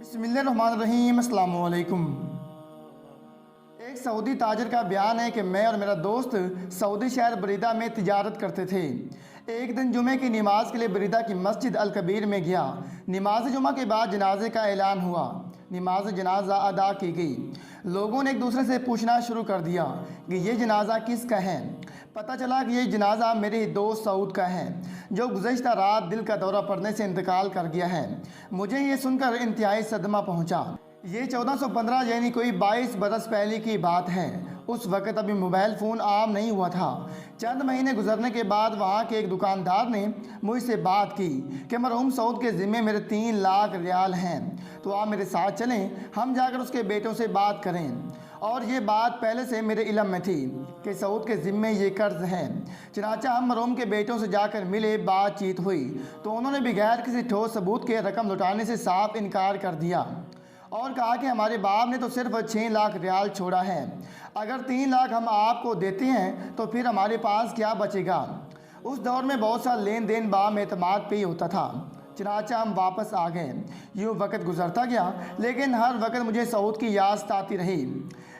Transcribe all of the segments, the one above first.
बिस्मिल्लाहिर्रहमानिर्रहीम। अस्सलाम वालेकुम। एक सऊदी ताजर का बयान है कि मैं और मेरा दोस्त सऊदी शहर बरीदा में तिजारत करते थे। एक दिन जुमे की नमाज के लिए बरीदा की मस्जिद अल कबीर में गया। नमाज जुमा के बाद जनाजे का ऐलान हुआ। नमाज जनाजा अदा की गई। लोगों ने एक दूसरे से पूछना शुरू कर दिया कि ये जनाजा किसका है। पता चला कि ये जनाजा मेरे ही दोस्त सऊद का है जो गुज़श्ता रात दिल का दौरा पड़ने से इंतकाल कर गया है। मुझे ये सुनकर इंतहाई सदमा पहुंचा। ये 1415 यानी कोई 22 बरस पहले की बात है। उस वक़्त अभी मोबाइल फ़ोन आम नहीं हुआ था। चंद महीने गुजरने के बाद वहाँ के एक दुकानदार ने मुझसे बात की कि मरहूम सऊद के ज़िम्मे मेरे 3 लाख रियाल हैं, तो आप मेरे साथ चलें, हम जाकर उसके बेटों से बात करें। और ये बात पहले से मेरे इल्म में थी कि सऊद के ज़िम्मे ये कर्ज़ है। चनाचा हम मरहूम के बेटों से जाकर मिले, बातचीत हुई तो उन्होंने बगैर किसी ठोस सबूत के रकम लौटाने से साफ इनकार कर दिया और कहा कि हमारे बाप ने तो सिर्फ 6 लाख रियाल छोड़ा है। अगर 3 लाख हम आपको देते हैं तो फिर हमारे पास क्या बचेगा। उस दौर में बहुत सा लेन देन बाम एतमाद पे ही होता था। चनाचा हम वापस आ गए। यूँ वक़्त गुजरता गया, लेकिन हर वक्त मुझे सऊद की याद आती रही।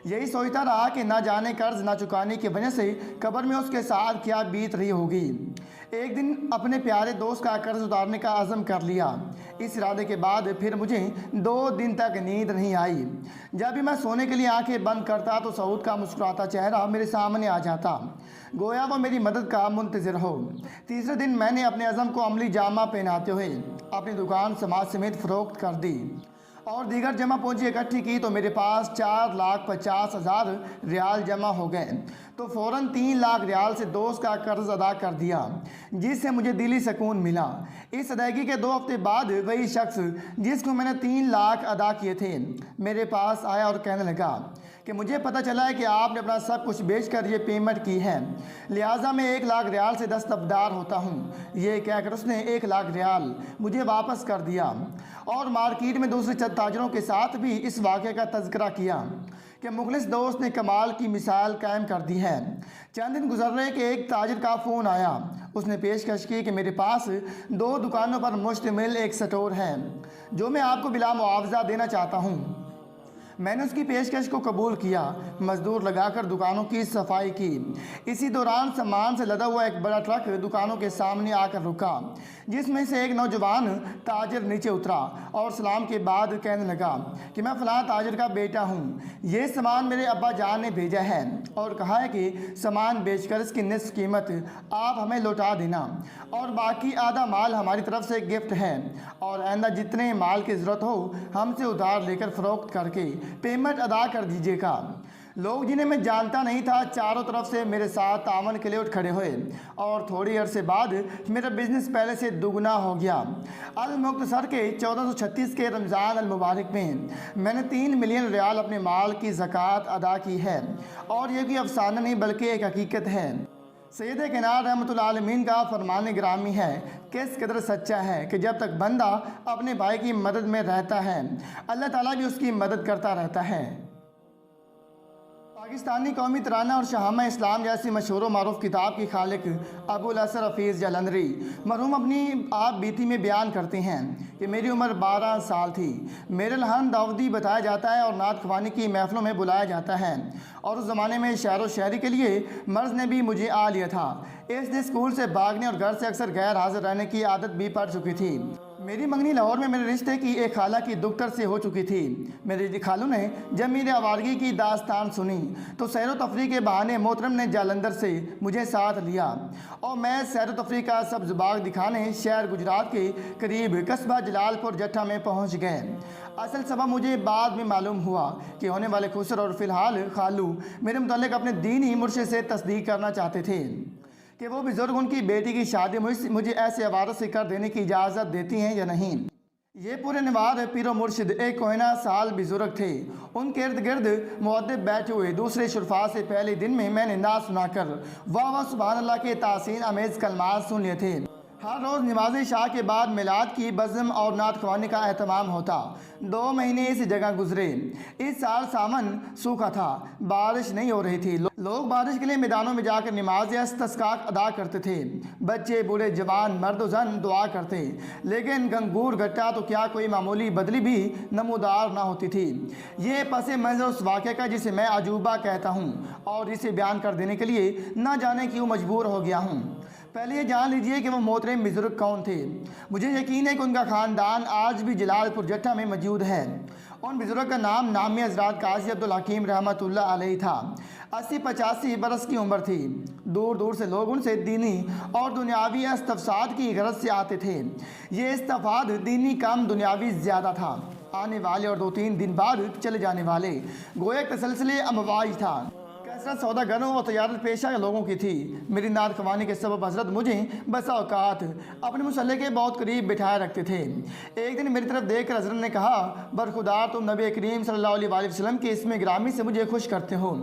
यही सोचता रहा कि ना जाने कर्ज ना चुकाने की वजह से कब्र में उसके साथ क्या बीत रही होगी। एक दिन अपने प्यारे दोस्त का कर्ज उतारने का अज़म कर लिया। इस इरादे के बाद फिर मुझे 2 दिन तक नींद नहीं आई। जब भी मैं सोने के लिए आंखें बंद करता तो सऊद का मुस्कुराता चेहरा मेरे सामने आ जाता, गोया वो मेरी मदद का मुंतज़िर हो। तीसरे दिन मैंने अपने अज़म को अमली जामा पहनाते हुए अपनी दुकान समाज समेत फ़रोख्त कर दी और दीगर जमा पूंजी इकट्ठी की तो मेरे पास 4,50,000 रियाल जमा हो गए। तो फ़ौरन 3 लाख रियाल से दोस्त का कर्ज अदा कर दिया, जिससे मुझे दिली सुकून मिला। इस अदायगी के 2 हफ्ते बाद वही शख्स जिसको मैंने 3 लाख अदा किए थे मेरे पास आया और कहने लगा कि मुझे पता चला है कि आपने अपना सब कुछ बेचकर ये पेमेंट की है, लिहाजा मैं 1 लाख रियाल से दस्तबरदार होता हूँ। ये कहकर उसने 1 लाख रियाल मुझे वापस कर दिया और मार्केट में दूसरे ताजरों के साथ भी इस वाक़े का तज़किरा किया कि मुखलिस दोस्त ने कमाल की मिसाल कायम कर दी है। चंद दिन गुजर रहे कि एक ताजिर का फ़ोन आया। उसने पेशकश की कि मेरे पास 2 दुकानों पर मुश्तमिल एक स्टोर है जो मैं आपको बिला मुआवजा देना चाहता हूँ। मैंने उसकी पेशकश को कबूल किया। मजदूर लगाकर दुकानों की सफाई की। इसी दौरान सामान से लदा हुआ एक बड़ा ट्रक दुकानों के सामने आकर रुका, जिसमें से एक नौजवान ताजिर नीचे उतरा और सलाम के बाद कहने लगा कि मैं फ़लाँ ताजिर का बेटा हूँ, ये सामान मेरे अब्बा जान ने भेजा है और कहा है कि सामान बेचकर इसकी निस्फ कीमत आप हमें लौटा देना और बाकी आधा माल हमारी तरफ से गिफ्ट है, और आइंदा जितने माल की ज़रूरत हो हमसे उधार लेकर फ़रोख्त करके पेमेंट अदा कर दीजिएगा। लोग जिन्हें मैं जानता नहीं था चारों तरफ से मेरे साथ तावन के लिए उठ खड़े हुए और थोड़ी अरसे बाद मेरा बिजनेस पहले से दुगना हो गया। अल-मुख्तसर के 1436 के रमज़ान अल मुबारक में मैंने 3 मिलियन रियाल अपने माल की ज़कात अदा की है और ये कोई अफसाना नहीं बल्कि एक हकीकत है। सैयद किनार रहमतुल्लाह आलमीन का फरमान ग्रामी है, किस कदर सच्चा है कि जब तक बंदा अपने भाई की मदद में रहता है अल्लाह ताला भी उसकी मदद करता रहता है। पाकिस्तानी कौमी तराना और शाहमा इस्लाम जैसी मशहूर मारूफ किताब की खालिक अबुल असर हफीज़ जलंधरी मरहूम अपनी आप बीती में बयान करते हैं कि मेरी उम्र 12 साल थी। मेरे लहान दाऊदी बताया जाता है और नात ख़वानी की महफ़िलों में बुलाया जाता है और उस ज़माने में शहर व शहरी के लिए मर्ज़ ने भी मुझे आ लिया था। इसलिए स्कूल से भागने और घर से अक्सर गैर हाजिर रहने की आदत भी पड़ चुकी थी। मेरी मंगनी लाहौर में मेरे रिश्ते की एक खाला की दुख्तर से हो चुकी थी। मेरी खालू ने जब मेरी आवारगी की दास्तान सुनी तो सैर व तफरी के बहाने मोहतरम ने जालंधर से मुझे साथ लिया और मैं सैर व तफरी का सब्ज़ बाग दिखाने शहर गुजरात के करीब कस्बा जलालपुर जट्टा में पहुँच गए। असल सबब मुझे बाद में मालूम हुआ कि होने वाले खुसर और फ़िलहाल खालू मेरे मुतालिक अपने दीनी मुर्शिद से तस्दीक करना चाहते थे कि वो बुज़ुर्ग उनकी बेटी की शादी मुझे ऐसे अवारत से कर देने की इजाज़त देती हैं या नहीं। ये पूरे नवाद पीरो मुर्शिद एक कोहिना साल बुजुर्ग थे। उनके इर्द गिर्द मुअद्दिब बैठे हुए दूसरे शुरफा से पहले दिन में मैंने ना सुनाकर वाह वाह सुभान अल्लाह के तासीन अमेज़ कलमात सुन लिए थे। ہر روز نماز عشاء کے بعد میلاد کی بزم اور نعت خوانی کا اہتمام ہوتا۔ 2 مہینے اس جگہ گزرے۔ اس سال سامن سوکھا تھا، بارش نہیں ہو رہی تھی۔ لوگ بارش کے لیے میدانوں میں جا کر نماز استسقاء ادا کرتے تھے۔ بچے، بوڑھے، جوان، مرد و زن دعا کرتے، لیکن گنگور گھٹا تو کیا کوئی معمولی بدلی بھی نمودار نہ ہوتی تھی۔ یہ پس منظر اس واقعے کا جسے میں عجوبہ کہتا ہوں اور اسے بیان کر دینے کے لیے نہ جانے کیوں مجبور ہو گیا ہوں۔ پہلے یہ جان لیجئے کہ وہ محترم بزرگ کون تھے۔ مجھے یقین ہے کہ ان کا خاندان آج بھی جلال پور جٹھا میں موجود ہے۔ ان بزرگ کا نام نامی حضرات قاضی عبدالحکیم رحمۃ اللہ علیہ تھا۔ 80-85 برس کی عمر تھی۔ دور دور سے لوگ ان سے دینی اور دنیاوی استفساد کی غرض سے آتے تھے۔ یہ استفاد دینی کم، دنیاوی زیادہ تھا۔ آنے والے اور 2-3 دن بعد چلے جانے والے، گویا تسلسل امواج تھا۔ کثرت سوداگروں اور تجارت پیشہ لوگوں کی تھی۔ میری نعت خوانی کے سبب حضرت مجھے بسا اوقات اپنے مصلی کے بہت قریب بٹھائے رکھتے تھے۔ ایک دن میری طرف دیکھ کر حضرت نے کہا، برخودار تم نبی کریم صلی اللہ علیہ وآلہ وسلم کے اسم گرامی سے مجھے خوش کرتے ہو۔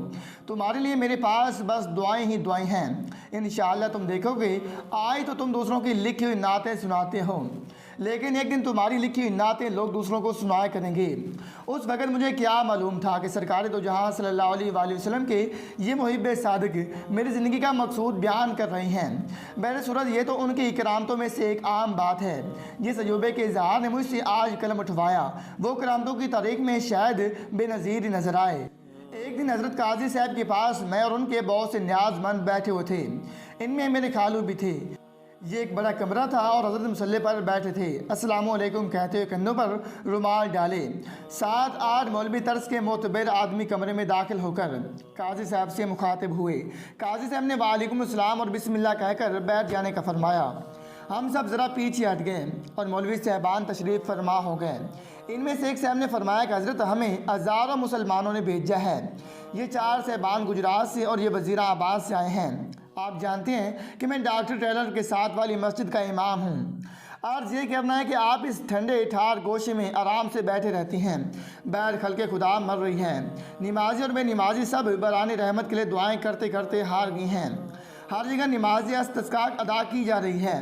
تمہارے لیے میرے پاس بس دعائیں ہی دعائیں ہیں۔ انشاءاللہ تم دیکھو گے آج تو تم دوسروں کی لکھی ہوئی نعتیں سناتے ہو، لیکن ایک دن تمہاری لکھی ہوئی نعتیں لوگ دوسروں کو سنایا کریں گے۔ اس وقت مجھے کیا معلوم تھا کہ سرکار دو جہاں صلی اللہ علیہ وآلہ وسلم کے یہ محب صادق میری زندگی کا مقصود بیان کر رہے ہیں۔ بہر صورت یہ تو ان کی کرامتوں میں سے ایک عام بات ہے۔ جس عجوبے کے اظہار نے مجھ سے آج قلم اٹھوایا، وہ کرامتوں کی تاریخ میں شاید بے نظیر نظر آئے۔ ایک دن حضرت قاضی صاحب کے پاس میں اور ان کے بہت سے نیاز مند بیٹھے ہوئے تھے۔ ان میں میرے خالو بھی تھے۔ یہ ایک بڑا کمرہ تھا اور حضرت مصلی پر بیٹھے تھے، السلام علیکم کہتے ہوئے کندھوں پر رومال ڈالے۔ 7-8 مولوی طرز کے معتبر آدمی کمرے میں داخل ہو کر قاضی صاحب سے مخاطب ہوئے۔ قاضی صاحب نے وعلیکم السلام اور بسم اللہ کہہ کر بیٹھ جانے کا فرمایا۔ ہم سب ذرا پیچھے ہٹ گئے اور مولوی صاحبان تشریف فرما ہو گئے۔ ان میں سے ایک صاحب نے فرمایا کہ حضرت ہمیں ہزاروں مسلمانوں نے بھیجا ہے۔ یہ 4 صاحبان گجرات سے اور یہ وزیر آباد سے آئے ہیں۔ آپ جانتے ہیں کہ میں ڈاکٹر ٹیلر کے ساتھ والی مسجد کا امام ہوں۔ عرض یہ کرنا ہے کہ آپ اس ٹھنڈے ٹھار گوشے میں آرام سے بیٹھے رہتی ہیں۔ بیر خلق خدا مر رہی ہیں۔ نمازی اور بے نمازی سب بران رحمت کے لیے دعائیں کرتے کرتے ہار گئی ہیں۔ ہر جگہ نماز استسقاء ادا کی جا رہی ہے۔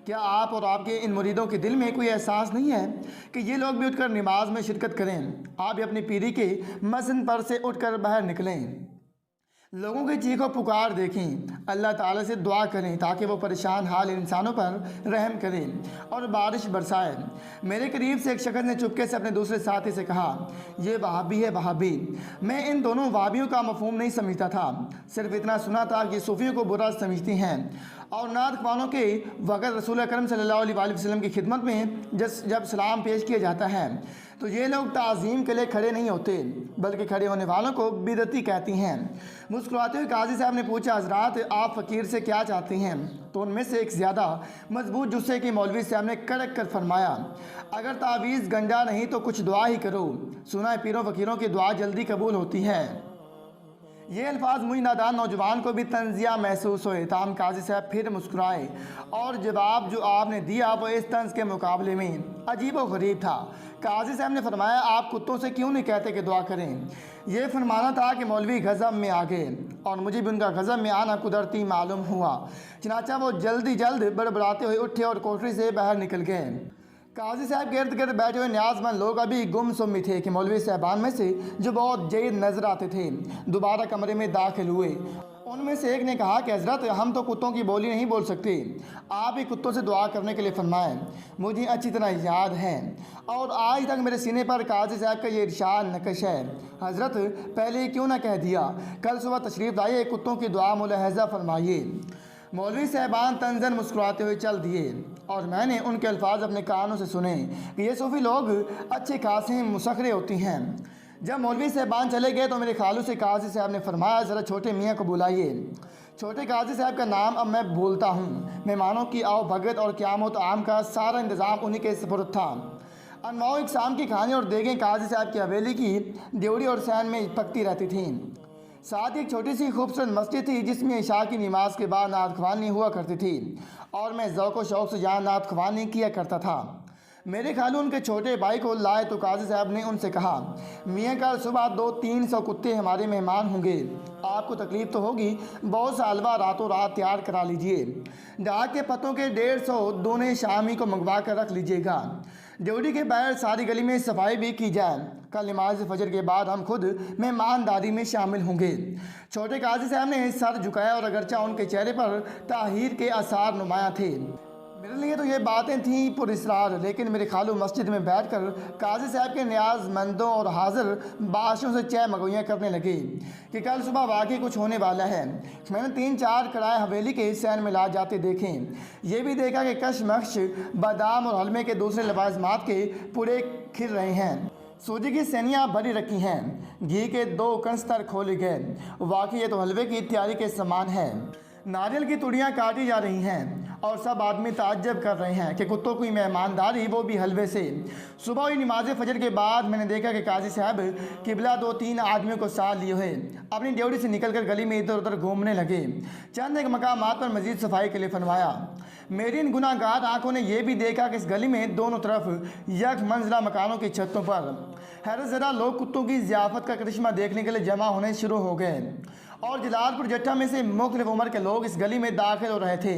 کیا آپ اور آپ کے ان مریدوں کے دل میں کوئی احساس نہیں ہے کہ یہ لوگ بھی اٹھ کر نماز میں شرکت کریں؟ آپ بھی اپنی پیری کے مسن پر سے اٹھ کر باہر نکلیں، لوگوں کی چیخ و پکار دیکھیں، اللہ تعالیٰ سے دعا کریں تاکہ وہ پریشان حال انسانوں پر رحم کرے اور بارش برسائے۔ میرے قریب سے ایک شخص نے چپکے سے اپنے دوسرے ساتھی سے کہا، یہ وہابی ہے وہابی۔ میں ان دونوں وہابیوں کا مفہوم نہیں سمجھتا تھا، صرف اتنا سنا تھا کہ صوفیوں کو برا سمجھتی ہیں اور نعت خوانوں کے وقت رسول اکرم صلی اللہ علیہ وآلہ وسلم کی خدمت میں جب سلام پیش کیا جاتا ہے تو یہ لوگ تعظیم کے لیے کھڑے نہیں ہوتے بلکہ کھڑے ہونے والوں کو بدعتی کہتی ہیں۔ مسکراتے ہوئے قاضی صاحب نے پوچھا، حضرات آپ فقیر سے کیا چاہتے ہیں؟ تو ان میں سے ایک زیادہ مضبوط جثے کے مولوی صاحب نے کڑک کر فرمایا، اگر تعویذ گنجا نہیں تو کچھ دعا ہی کرو، سنا ہے پیروں فقیروں کی دعا جلدی قبول ہوتی ہے۔ یہ الفاظ مجھ نادان نوجوان کو بھی طنزیہ محسوس ہوئے، تاہم قاضی صاحب پھر مسکرائے اور جواب جو آپ نے دیا وہ اس طنز کے مقابلے میں عجیب و غریب تھا۔ قاضی صاحب نے فرمایا، آپ کتوں سے کیوں نہیں کہتے کہ دعا کریں؟ یہ فرمانا تھا کہ مولوی غضب میں آ گئے اور مجھے بھی ان کا غضب میں آنا قدرتی معلوم ہوا، چنانچہ وہ جلد بڑبڑاتے ہوئے اٹھے اور کوٹری سے باہر نکل گئے۔ قاضی صاحب کے ارد گرد بیٹھے ہوئے نیاز مند لوگ ابھی گم سم میں تھے کہ مولوی صاحبان میں سے جو بہت جید نظر آتے تھے دوبارہ کمرے میں داخل ہوئے۔ ان میں سے ایک نے کہا کہ حضرت ہم تو کتوں کی بولی نہیں بول سکتے، آپ ہی کتوں سے دعا کرنے کے لیے فرمائیں۔ مجھے اچھی طرح یاد ہے اور آج تک میرے سینے پر قاضی صاحب کا یہ ارشاد نقش ہے، حضرت پہلے ہی کیوں نہ کہہ دیا، کل صبح تشریف لائیے، کتوں کی دعا ملاحظہ فرمائیے۔ مولوی صاحبان طنزاً مسکراتے ہوئے چل دیے اور میں نے ان کے الفاظ اپنے کانوں سے سنے کہ یہ صوفی لوگ اچھے خاصے مسخرے ہوتی ہیں۔ جب مولوی صاحبان چلے گئے تو میرے خالو سے قاضی صاحب نے فرمایا، ذرا چھوٹے میاں کو بلائیے۔ چھوٹے قاضی صاحب کا نام اب میں بھولتا ہوں۔ مہمانوں کی آؤ بھگت اور قیام و طعام کا سارا انتظام انہی کے سپرد تھا۔ انواع اقسام کے کھانے اور دیگیں قاضی صاحب کی حویلی کی دیوڑی اور سین میں پکتی رہتی تھیں۔ ساتھ ہی ایک چھوٹی سی خوبصورت مسجد تھی جس میں عشاء کی نماز کے بعد نعت خوانی ہوا کرتی تھی اور میں ذوق و شوق سے یہاں نعت خوانی کیا کرتا تھا۔ मेरे खालू उनके छोटे भाई को लाए तो काजी साहब ने उनसे कहा, मियाँ कल सुबह 200-300 कुत्ते हमारे मेहमान होंगे, आपको तकलीफ़ तो होगी, बहुत सा हलवा रातों रात तैयार करा लीजिए। डाक के पत्तों के 150 दोने शामी को मंगवा कर रख लीजिएगा। ड्यूटी के बाहर सारी गली में सफाई भी की जाए। कल नमाज फजर के बाद हम खुद मेहमानदारी में शामिल होंगे। छोटे काजी साहब ने सर झुकाया और अगरचा उनके चेहरे पर ताहीर के आसार नुमाया थे। मेरे लिए तो ये बातें थीं पुरस्रार, लेकिन मेरे खालू मस्जिद में बैठकर काजी साहब के न्याज़मंदों और हाजिर बादशाहों से चाय मगोइयाँ करने लगे कि कल सुबह वाकई कुछ होने वाला है। मैंने 3-4 कड़ाए हवेली के सैन में ला जाते देखे। ये भी देखा कि कशमकश बादाम और हलमे के दूसरे लवाजमात के पूरे खिल रहे हैं। सूजी की सैनियाँ भरी रखी हैं, घी के 2 कंस्तर खोले गए। वाकई ये तो हलवे की तैयारी के समान है। नारियल की तुड़ियाँ काटी जा रही हैं और सब आदमी ताज्जुब कर रहे हैं कि कुत्तों की मेहमानदारी, वो भी हलवे से। सुबह हुई नमाज फजर के बाद मैंने देखा कि काजी साहब किबला 2-3 आदमियों को साथ लिए हुए अपनी ड्यूटी से निकलकर गली में इधर उधर घूमने लगे। चंद एक मकामात पर मजीद सफाई के लिए फरमाया। मेरी इन गुनाहगार आंखों ने यह भी देखा कि इस गली में दोनों तरफ यक मंजिला मकानों की छतों पर हैरत ज़दा लोग कुत्तों की ज़ियाफ़त का करिश्मा देखने के लिए जमा होने शुरू हो गए और जलालपुर जट्टा में से मुख्तलिफ उम्र के लोग इस गली में दाखिल हो रहे थे।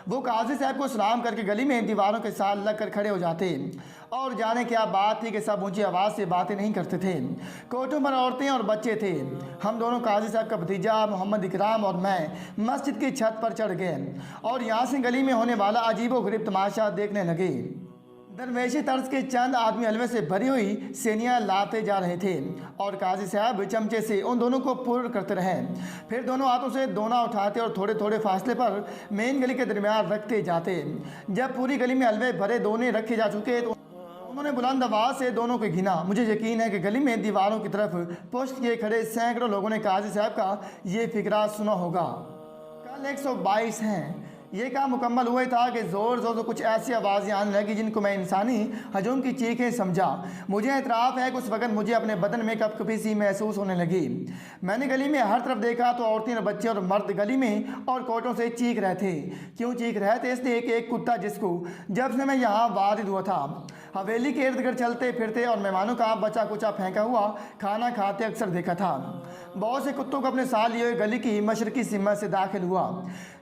वो काजी साहब को सलाम करके गली में दीवारों के साथ लग कर खड़े हो जाते और जाने क्या बात थी कि सब ऊंची आवाज़ से बातें नहीं करते थे। कोठों पर औरतें और बच्चे थे। हम दोनों काजी साहब का भतीजा मोहम्मद इकराम और मैं मस्जिद की छत पर चढ़ गए और यहाँ से गली में होने वाला अजीबो गरीब तमाशा देखने लगे। दरवेशी तर्ज के चंद आदमी हलवे से भरी हुई सेनियाँ लाते जा रहे थे और काजी साहब चमचे से उन दोनों को पुर करते रहे। फिर दोनों हाथों से दोना उठाते और थोड़े थोड़े फासले पर मेन गली के दरमियान रखते जाते। जब पूरी गली में हलवे भरे दोने रखे जा चुके तो उन्होंने बुलंद आवाज़ से दोनों को गिना। मुझे यकीन है कि गली में दीवारों की तरफ पुष्ट किए खड़े सैकड़ों लोगों ने काजी साहब का ये फिक्रा सुना होगा। कल 122 हैं। ये काम मुकम्मल हुआ था कि ज़ोर ज़ोर से कुछ ऐसी आवाज़ें आने लगी जिनको मैं इंसानी हजूम की चीखें समझा। मुझे एतराफ़ है कि उस वक्त मुझे अपने बदन में कपकपी सी महसूस होने लगी। मैंने गली में हर तरफ देखा तो औरतें और बच्चे और मर्द गली में और कोटों से चीख रहे थे। क्यों चीख रहे थे? इसलिए कि एक कुत्ता जिसको जब से मैं यहाँ वारिद हुआ था हवेली के इर्द गिर्द चलते फिरते और मेहमानों का बचा कुचा फेंका हुआ खाना खाते अक्सर देखा था। बहुत से कुत्तों को अपने साथ लिए हुए गली की मशरकी सीमा से दाखिल हुआ।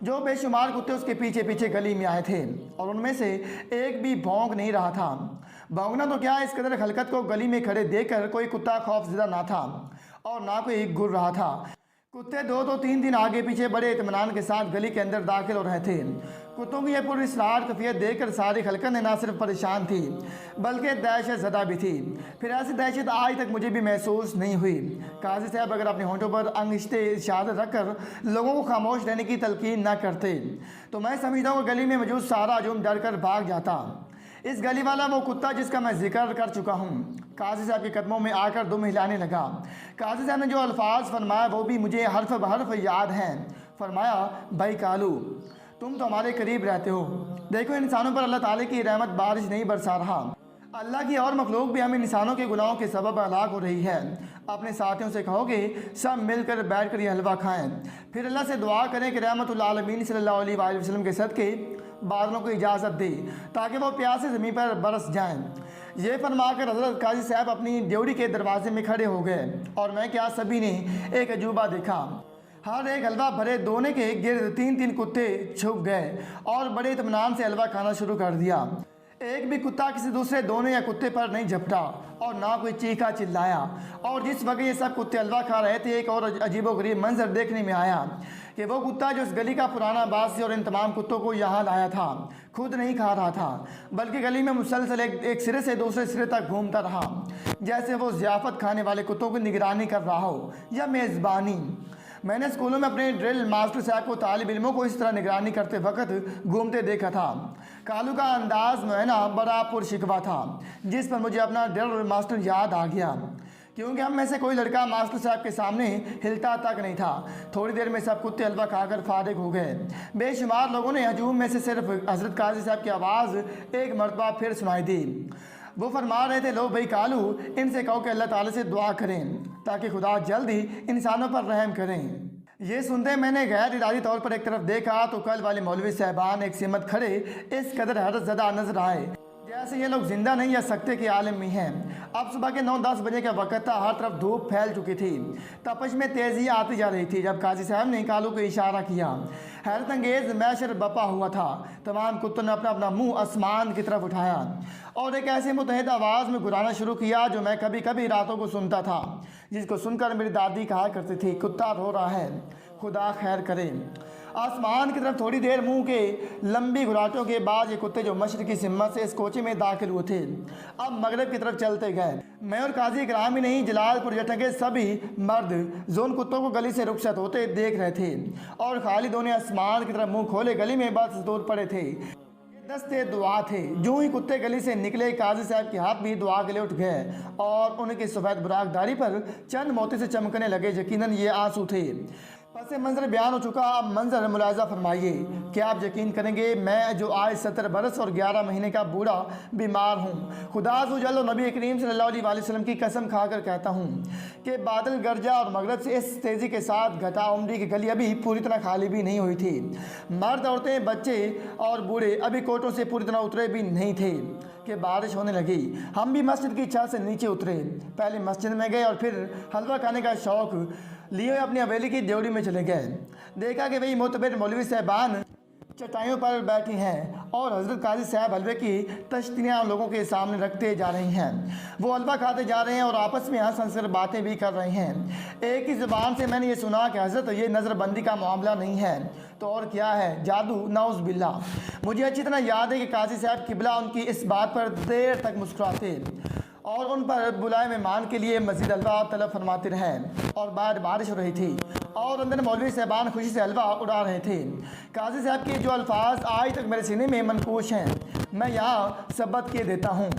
जो बेशुमार कुत्ते उसके पीछे पीछे गली में आए थे और उनमें से एक भी भौंक नहीं रहा था। भौंकना तो क्या, इस कदर हलकत को गली में खड़े देखकर कोई कुत्ता खौफजदा ना था और ना कोई घुर रहा था। कुत्ते 2-3 दिन आगे पीछे बड़े इत्मीनान के साथ गली के अंदर दाखिल हो रहे थे। कुत्तों की यह पूरी इसरार कफियत देखकर सारी खलकत ने ना सिर्फ परेशान थी बल्कि दहशत ज़दा भी थी। फिर ऐसी दहशत आज तक मुझे भी महसूस नहीं हुई। काजी साहब अगर अपने होंठों पर अंगिश्ते शहादत रखकर लोगों को खामोश रहने की तलकीन ना करते तो मैं समझता हूँ कि गली में मौजूद सारा हजूम डर कर भाग जाता। इस गली वाला वो कुत्ता जिसका मैं जिक्र कर चुका हूँ काजी साहब के कदमों में आकर दुम हिलाने लगा। काजी साहब ने जो अल्फाज फरमाया वो भी मुझे हर्फ बहर्फ याद हैं। फरमाया, भाई कालू तुम तो हमारे करीब रहते हो, देखो इंसानों पर अल्लाह ताला की रहमत बारिश नहीं बरसा रहा। अल्लाह की और मखलूक भी हम इंसानों के गुनाहों के सबब हलाक हो रही है। अपने साथियों से कहोगे सब मिलकर बैठ कर ये हलवा खाएं, फिर अल्लाह से दुआ करें कि रहमतुल आलमीन सल्लल्लाहु अलैहि वसल्लम के सदके बादलों को इजाज़त दे ताकि वो प्यासे ज़मीन पर बरस जाएं। ये फरमाकर हज़रत काजी साहब अपनी ड्यूटी के दरवाजे में खड़े हो गए और मैं क्या सभी ने एक अजूबा देखा। हर एक हलवा भरे दोने के गिर्द 3-3 कुत्ते छुप गए और बड़े इत्मीनान से हलवा खाना शुरू कर दिया। एक भी कुत्ता किसी दूसरे दोने या कुत्ते पर नहीं झपटा और ना कोई चीखा चिल्लाया। और जिस वक्त ये सब कुत्ते हलवा खा रहे थे एक और अजीबोगरीब मंजर देखने में आया कि वो कुत्ता जो इस गली का पुराना बासी और इन तमाम कुत्तों को यहाँ लाया था खुद नहीं खा रहा था बल्कि गली में मुसलसल एक सिरे से दूसरे सिरे तक घूमता रहा जैसे वो ज़ियाफ़त खाने वाले कुत्तों की निगरानी कर रहा हो या मेज़बानी। मैंने स्कूलों में अपने ड्रिल मास्टर साहब को तालिब इल्मों को इस तरह निगरानी करते वक्त घूमते देखा था। कालू का अंदाज मुआयना बड़ा पुरशिकवा था जिस पर मुझे अपना ड्रिल मास्टर याद आ गया क्योंकि हम में से कोई लड़का मास्टर साहब के सामने हिलता तक नहीं था। थोड़ी देर में सब कुत्ते हलवा खाकर फारिग हो गए। बेशुमार लोगों ने हजूम में से सिर्फ हज़रत काजी साहब की आवाज़ एक मरतबा फिर सुनाई दी। वो फरमा रहे थे, लो भाई कालू इनसे कहो कि अल्लाह ताला से दुआ करें ताकि खुदा जल्द ही इंसानों पर रहम करें। ये सुनते मैंने गैर इरादी तौर पर एक तरफ देखा तो कल वाले मौलवी साहबान एक सिमत खड़े इस कदर हैरत ज़दा नजर आए जैसे ये लोग जिंदा नहीं या सकते के आलम में हैं। अब सुबह के 9-10 बजे का वक्त था, हर तरफ धूप फैल चुकी थी, तपश में तेज़ी आती जा रही थी। जब काजी साहब ने कालू को इशारा किया, हैरत अंगेज मैशर बपा हुआ था। तमाम कुत्तों ने अपना अपना मुंह आसमान की तरफ उठाया और एक ऐसी मुतहद आवाज़ में गुराना शुरू किया जो मैं कभी कभी रातों को सुनता था, जिसको सुनकर मेरी दादी कहा करती थी, कुत्ता रो रहा है, खुदा खैर करे। आसमान की तरफ थोड़ी देर मुंह के लंबी घुराटों के बाद ये कुत्ते जो मशरकी सिम्मत से इस कोचे में दाखिल हुए थे, अब मगरब की तरफ चलते गए। मैं और काजी इकराम ही नहीं, जलालपुर जट्टा के सभी मर्द जोन कुत्तों को गली से रुखसत होते देख रहे थे और खालिदों ने आसमान की तरफ मुंह खोले गली में बस दूर पड़े थे। दस्ते दुआ थे। जो ही कुत्ते गली से निकले, काजी साहब के हाथ भी दुआ के लिए उठ गए और उनकी सफ़ेद बुराकदारी पर चंद मोती से चमकने लगे। यकीनन ये आंसू थे। पस मंजर बयान हो चुका, अब मंजर मुलाजा फरमाइए। क्या आप यकीन करेंगे, मैं जो आज 70 बरस और 11 महीने का बूढ़ा बीमार हूँ, खुदा सुजल और नबी करीम सल्लल्लाहु अलैहि वसल्लम की कसम खाकर कहता हूँ कि बादल गरजा और मगरब से इस तेज़ी के साथ घटा उम्री की गली अभी पूरी तरह खाली भी नहीं हुई थी। मर्द, औरतें, बच्चे और बूढ़े अभी कोटों से पूरी तरह उतरे भी नहीं थे कि बारिश होने लगी। हम भी मस्जिद की छत से नीचे उतरे, पहले मस्जिद में गए और फिर हलवा खाने का शौक़ लिए अपनी हवेली की ड्योढ़ी में चले गए। देखा कि वही मोतबर मौलवी साहबान चटाइयों पर बैठी हैं और हज़रत काजी साहब हलवे की तश्तियाँ लोगों के सामने रखते जा रही हैं। वो हलवा खाते जा रहे हैं और आपस में हंस हंस कर बातें भी कर रहे हैं। एक ही ज़ुबान से मैंने ये सुना कि हज़रत, ये नज़रबंदी का मामला नहीं है तो और क्या है, जादू, नाउज़ बिल्ला। मुझे अच्छी तरह याद है कि काजी साहब किबला उनकी इस बात पर देर तक मुस्कुराते और उन पर बुलाए मेहमान के लिए मज़ीद हलवा तलब फरमाते रहे। और बाहर बारिश हो रही थी और अंदर मौलवी साहबान खुशी से हलवा उड़ा रहे थे। काजी साहब के जो अल्फाज आज तक मेरे सीने में मनकूश हैं, मैं यहाँ सबत किए देता हूँ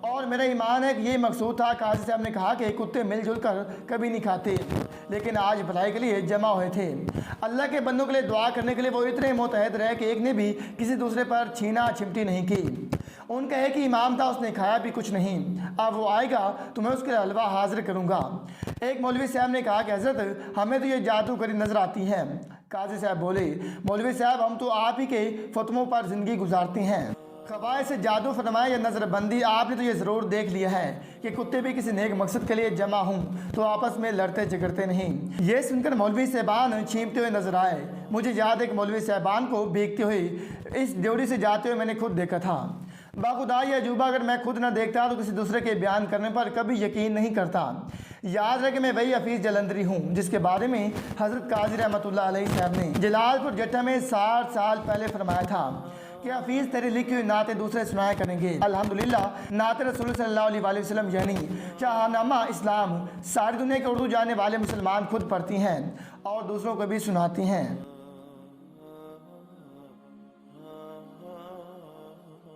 और मेरा ईमान है कि ये मकसूद था। काजी साहब ने कहा कि कुत्ते मिलजुल कर कभी नहीं खाते, लेकिन आज भलाई के लिए जमा हुए थे। अल्लाह के बंदों के लिए दुआ करने के लिए वो इतने मुतहद रहे कि एक ने भी किसी दूसरे पर छीना छिमटी नहीं की। उनका एक ही इमाम था, उसने खाया भी कुछ नहीं। अब वो आएगा तो मैं उसके लिए हलवा हाजिर करूँगा। एक मौलवी साहब ने कहा कि हज़रत, हमें तो ये जादूगरी नज़र आती है। काजी साहब बोले, मौलवी साहब, हम तो आप ही के फतवों पर ज़िंदगी गुजारते हैं। खवाए से जादू फरमाए या नज़रबंदी, आपने तो ये ज़रूर देख लिया है कि कुत्ते भी किसी नेक मकसद के लिए जमा हूँ तो आपस में लड़ते झगड़ते नहीं। ये सुनकर मौलवी साहबान छींपते हुए नजर आए। मुझे याद है कि मौलवी साहबान को भीगते हुए इस ड्योढ़ी से जाते हुए मैंने खुद देखा था। बाखुदा ये अजूबा अगर मैं खुद न देखता तो किसी दूसरे के बयान करने पर कभी यकीन नहीं करता। याद रहे कि मैं वही हफीज़ जलंधरी हूँ जिसके बारे में हज़रत काजी रहमतुल्लाह अलैहि साहब ने जलालपुर जट्टा में 60 साल पहले फरमाया था कि हफीज़ तेरी लिखी हुई नाते दूसरे सुनाया करेंगे। अल्हम्दुलिल्लाह नाते रसूल सल्लल्लाहु अलैहि वसल्लम यानी शाहनामा इस्लाम सारी दुनिया के उर्दू जानने वाले मुसलमान खुद पढ़ती हैं और दूसरों को भी सुनाती हैं।